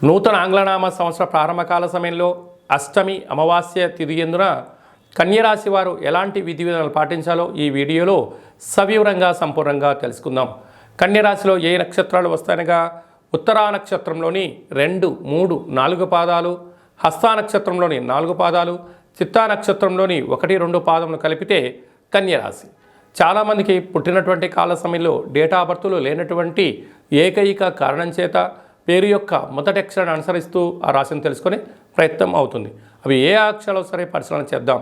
నూతన ఆంగ్లనామ సంవత్సర ప్రారంభకాల సమయంలో అష్టమి అమావాస్య తిథి ఎందున కన్యరాశి వారు ఎలాంటి విధి విధానాలు పాటించాలో ఈ వీడియోలో సవివరంగా సంపూర్ణంగా తెలుసుకుందాం. కన్యరాశిలో ఏ నక్షత్రాలు వస్తాయనగా ఉత్తరా నక్షత్రంలోని 2, 3, 4 పాదాలు, హస్తా నక్షత్రంలోని 4 పాదాలు, చిత్తా నక్షత్రంలోని 1, 2 పాదములు కలిపితే కన్యరాశి. చాలామందికి పుట్టినటువంటి కాల సమయంలో డేట్ ఆఫ్ బర్త్లు లేనటువంటి ఏకైక కారణం చేత పేరు యొక్క మొదటి అక్షరాన్ని అనుసరిస్తూ ఆ రాశిని తెలుసుకునే ప్రయత్నం అవుతుంది. అవి ఏ అక్షరాలు సరే పరిశీలన చేద్దాం.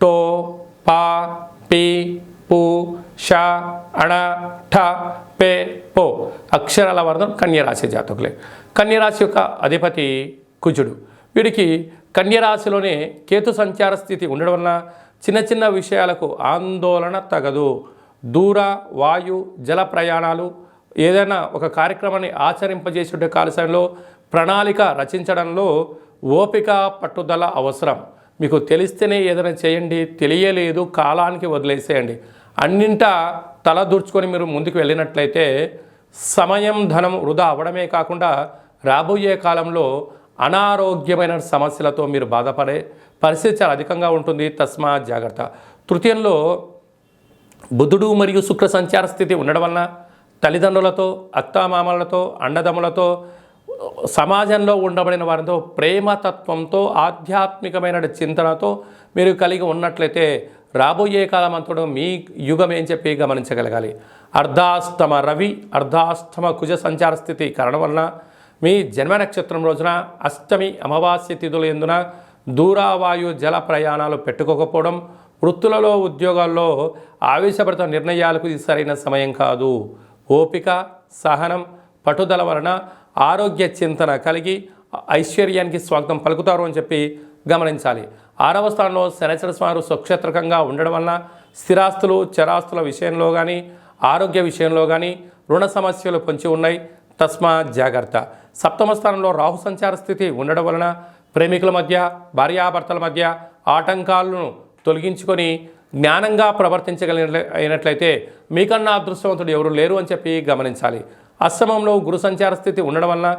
టో, పా, పి, పు, ష, అణ, ఠ, పే, పో అక్షరాల వర్ధం కన్యరాశి జాతకులే. కన్యరాశి యొక్క అధిపతి కుజుడు. వీడికి కన్యరాశిలోనే కేతు సంచార స్థితి ఉండడం వలన చిన్న చిన్న విషయాలకు ఆందోళన తగదు. దూర, వాయు, జల ప్రయాణాలు, ఏదైనా ఒక కార్యక్రమాన్ని ఆచరింపజేసే కాల సమయంలో ప్రణాళిక రచించడంలో ఓపిక, పట్టుదల అవసరం. మీకు తెలిస్తేనే ఏదైనా చేయండి, తెలియలేదు కాలానికి వదిలేసేయండి. అన్నింటా తల దూర్చుకొని మీరు ముందుకు వెళ్ళినట్లయితే సమయం, ధనం వృధా అవ్వడమే కాకుండా రాబోయే కాలంలో అనారోగ్యమైన సమస్యలతో మీరు బాధపడే పరిస్థితి చాలా అధికంగా ఉంటుంది. తస్మా జాగ్రత్త. తృతీయంలో బుధుడు మరియు శుక్ర సంచార స్థితి ఉండడం వలన తల్లిదండ్రులతో, అత్తామామలతో, అన్నదమ్ములతో, సమాజంలో ఉండబడిన వారితో ప్రేమతత్వంతో, ఆధ్యాత్మికమైన చింతనతో మీరు కలిగి ఉన్నట్లయితే రాబోయే కాలం అంతటా మీ యుగం ఏం చెప్పి గమనించగలగాలి. అర్ధాష్టమ రవి, అర్ధాష్టమ కుజ సంచార స్థితి కారణం వలన మీ జన్మ నక్షత్రం రోజున అష్టమి అమావాస్య తిథుల ఎందున దూరావాయు జల ప్రయాణాలు పెట్టుకోకపోవడం, వృత్తులలో, ఉద్యోగాల్లో ఆవేశపరిత నిర్ణయాలకు ఇది సరైన సమయం కాదు. ఓపిక, సహనం, పట్టుదల వలన ఆరోగ్య చింతన కలిగి ఐశ్వర్యానికి స్వాగతం పలుకుతారు అని చెప్పి గమనించాలి. 6వ స్థానంలో శనిచర స్వామి స్వక్షేత్రకంగా ఉండడం వలన స్థిరాస్తులు, చరాస్తుల విషయంలో కానీ, ఆరోగ్య విషయంలో కానీ రుణ సమస్యలు పొంచి ఉన్నాయి. తస్మా జాగ్రత్త. 7వ స్థానంలో రాహు సంచార స్థితి ఉండడం వలన ప్రేమికుల మధ్య, భార్యాభర్తల మధ్య ఆటంకాలను తొలగించుకొని జ్ఞానంగా ప్రవర్తించగలిగినట్లయితే మీకన్నా అదృష్టవంతుడు ఎవరు లేరు అని చెప్పి గమనించాలి. అష్టమంలో గురు సంచార స్థితి ఉండడం వలన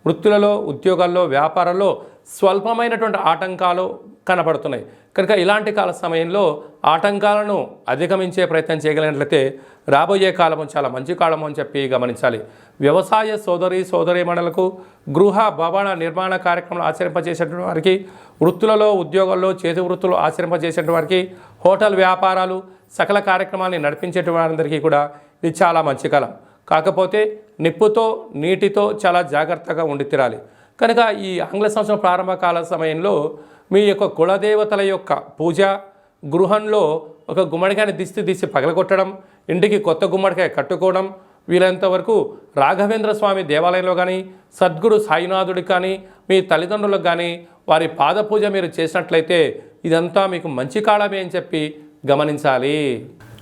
వృత్తులలో, ఉద్యోగాల్లో, వ్యాపారాల్లో స్వల్పమైనటువంటి ఆటంకాలు కనపడుతున్నాయి. కనుక ఇలాంటి కాల సమయంలో ఆటంకాలను అధిగమించే ప్రయత్నం చేయగలిగినట్లయితే రాబోయే కాలము చాలా మంచి కాలము అని చెప్పి గమనించాలి. వ్యవసాయ సోదరీమణులకు గృహ భవన నిర్మాణ కార్యక్రమాలు ఆచరింపజేసేటువంటి వారికి, వృత్తులలో, ఉద్యోగాల్లో, చేతి వృత్తులు ఆచరింపజేసేటువంటి వారికి, హోటల్ వ్యాపారాలు, సకల కార్యక్రమాన్ని నడిపించేటువంటి వారందరికీ కూడా ఇది చాలా మంచి కాలం. కాకపోతే నిప్పుతో, నీటితో చాలా జాగ్రత్తగా ఉండి తీరాలి. కనుక ఈ ఆంగ్ల సంవత్సరం ప్రారంభ కాల సమయంలో మీ యొక్క కులదేవతల యొక్క పూజ, గృహంలో ఒక గుమ్మడికాయని తీసి పగలగొట్టడం, ఇంటికి కొత్త గుమ్మడికాయ కట్టుకోవడం, వీలైనంత వరకు రాఘవేంద్ర స్వామి దేవాలయంలో కానీ, సద్గురు సాయినాథుడికి కానీ, మీ తల్లిదండ్రులకు కానీ వారి పాదపూజ మీరు చేసినట్లయితే ఇదంతా మీకు మంచి కాలమే అని చెప్పి గమనించాలి.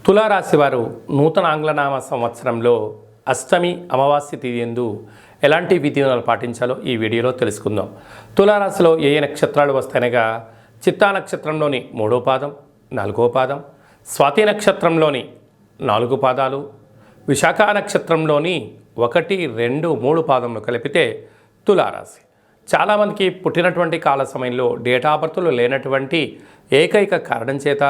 తులారాశి వారు నూతన ఆంగ్లనామ సంవత్సరంలో అష్టమి అమావాస్య తిథి యందు ఎలాంటి విధానాలు పాటించాలో ఈ వీడియోలో తెలుసుకుందాం. తులారాశిలో ఏ నక్షత్రాలు వస్తాయనగా చిత్తా నక్షత్రంలోని 3వ పాదం, 4వ పాదం, స్వాతి నక్షత్రంలోని 4 పాదాలు, విశాఖ నక్షత్రంలోని 1, 2, 3 పాదములు కలిపితే తులారాశి. చాలామందికి పుట్టినటువంటి కాల సమయంలో డేట్ ఆఫ్ బర్త్లు లేనటువంటి ఏకైక కారణం చేత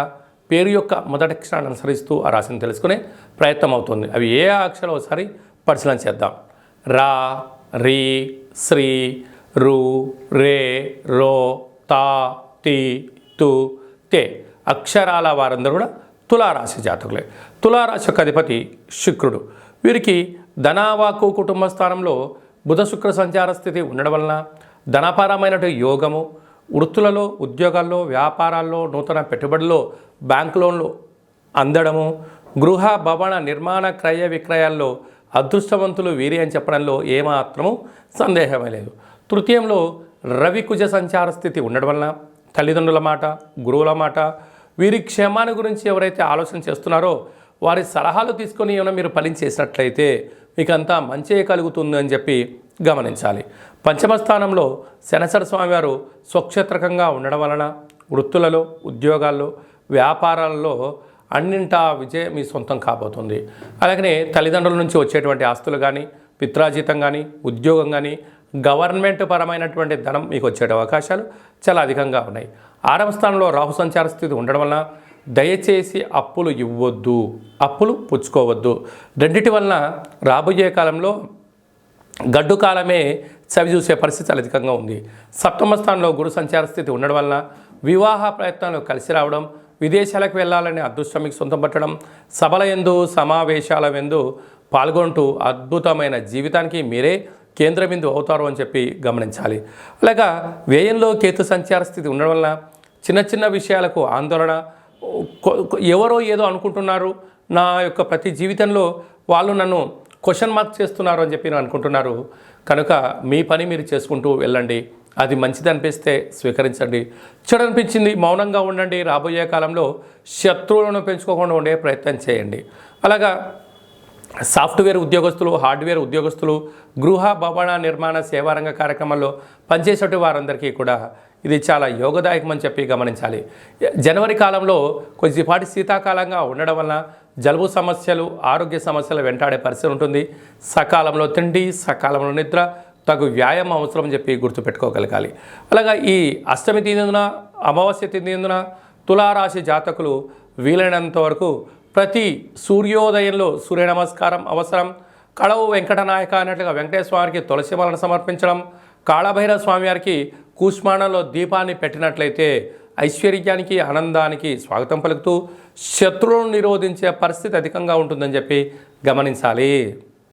పేరు యొక్క మొదటి అక్షరాన్ని అనుసరిస్తూ ఆ రాశిని తెలుసుకునే ప్రయత్నం అవుతుంది. అవి ఏ అక్షరాలు ఒకసారి పరిశీలన చేద్దాం. రా, రీ, శ్రీ, రు, రే, రో, తా, తి, తు, తే అక్షరాల వారందరూ కూడా తులారాశి జాతకులే. తులారాశి యొక్క అధిపతి శుక్రుడు. వీరికి ధనావాకు కుటుంబ స్థానంలో బుధ శుక్ర సంచార స్థితి ఉండడం వలన ధనపరమైనటువంటి యోగము, వృత్తులలో, ఉద్యోగాల్లో, వ్యాపారాల్లో, నూతన పెట్టుబడుల్లో, బ్యాంక్ లోన్లు అందడము, గృహ భవన నిర్మాణ క్రయ విక్రయాల్లో అదృష్టవంతులు వీరి అని చెప్పడంలో ఏమాత్రము సందేహమే లేదు. తృతీయంలో రవి కుజ సంచార స్థితి ఉండడం వలన తల్లిదండ్రుల మాట, గురువుల మాట, వీరి క్షేమాన్ని గురించి ఎవరైతే ఆలోచన చేస్తున్నారో వారి సలహాలు తీసుకొని ఏమైనా మీరు ఫలించేసినట్లయితే మీకంతా మంచి కలుగుతుంది అని చెప్పి గమనించాలి. పంచమ స్థానంలో శనిచర స్వామివారు స్వక్షేత్రకంగా ఉండడం వలన వృత్తులలో, ఉద్యోగాల్లో, వ్యాపారాల్లో అన్నింటా విజయం మీ సొంతం కాబోతుంది. అలాగనే తల్లిదండ్రుల నుంచి వచ్చేటువంటి ఆస్తులు కానీ, పిత్రాజీతం కానీ, ఉద్యోగం కానీ, గవర్నమెంట్ పరమైనటువంటి ధనం మీకు వచ్చే అవకాశాలు చాలా అధికంగా ఉన్నాయి. 6వ స్థానంలో రాహు సంచార స్థితి ఉండడం వలన దయచేసి అప్పులు ఇవ్వద్దు, అప్పులు పుచ్చుకోవద్దు. రెండిటి వలన రాబోయే కాలంలో గడ్డు కాలమే చవి చూసే పరిస్థితి చాలా అధికంగా ఉంది. 7వ స్థానంలో గురు సంచార స్థితి ఉండడం వలన వివాహ ప్రయత్నాలు కలిసి రావడం, విదేశాలకు వెళ్ళాలనే అదృష్టం మీకు సొంతం పట్టడం, సభల యందు సమావేశాల యందు పాల్గొంటూ అద్భుతమైన జీవితానికి మీరే కేంద్ర బిందువు అవుతారు అని చెప్పి గమనించాలి. అలాగా వ్యయంలో కేతు సంచార స్థితి ఉండడం వలన చిన్న చిన్న విషయాలకు ఆందోళన, ఎవరో ఏదో అనుకుంటున్నారు, నా యొక్క ప్రతి జీవితంలో వాళ్ళు నన్ను క్వశ్చన్ మార్క్ చేస్తున్నారు అని చెప్పి అనుకుంటున్నారు. కనుక మీ పని మీరు చేసుకుంటూ వెళ్ళండి. అది మంచిది అనిపిస్తే స్వీకరించండి, చెడు అనిపించింది మౌనంగా ఉండండి. రాబోయే కాలంలో శత్రువులను పెంచుకోకుండా ఉండే ప్రయత్నం చేయండి. అలాగా సాఫ్ట్వేర్ ఉద్యోగస్తులు, హార్డ్వేర్ ఉద్యోగస్తులు, గృహ భవన నిర్మాణ సేవారంగ కార్యక్రమాల్లో పనిచేసే వారందరికీ కూడా ఇది చాలా యోగదాయకం అని చెప్పి గమనించాలి. జనవరి కాలంలో కొద్దిపాటి శీతాకాలంగా ఉండడం వలన జలుబు సమస్యలు, ఆరోగ్య సమస్యలు వెంటాడే పరిస్థితి ఉంటుంది. సకాలంలో తిండి, సకాలంలో నిద్ర, తగు వ్యాయామం అవసరం అని చెప్పి గుర్తుపెట్టుకోగలగాలి. అలాగా ఈ అష్టమి తినేందున, అమావాస్య తినేందున తులారాశి జాతకులు వీలైనంత వరకు ప్రతి సూర్యోదయంలో సూర్య నమస్కారం అవసరం. కళవు వెంకటనాయక అన్నట్లుగా వెంకటేశ్వర స్వామికి తులసి మాలను సమర్పించడం, కాళభైరవ స్వామి వారికి కూష్మాణంలో దీపాన్ని పెట్టినట్లయితే ఐశ్వర్యానికి, ఆనందానికి స్వాగతం పలుకుతూ శత్రువులను నిరోధించే పరిస్థితి అధికంగా ఉంటుందని చెప్పి గమనించాలి.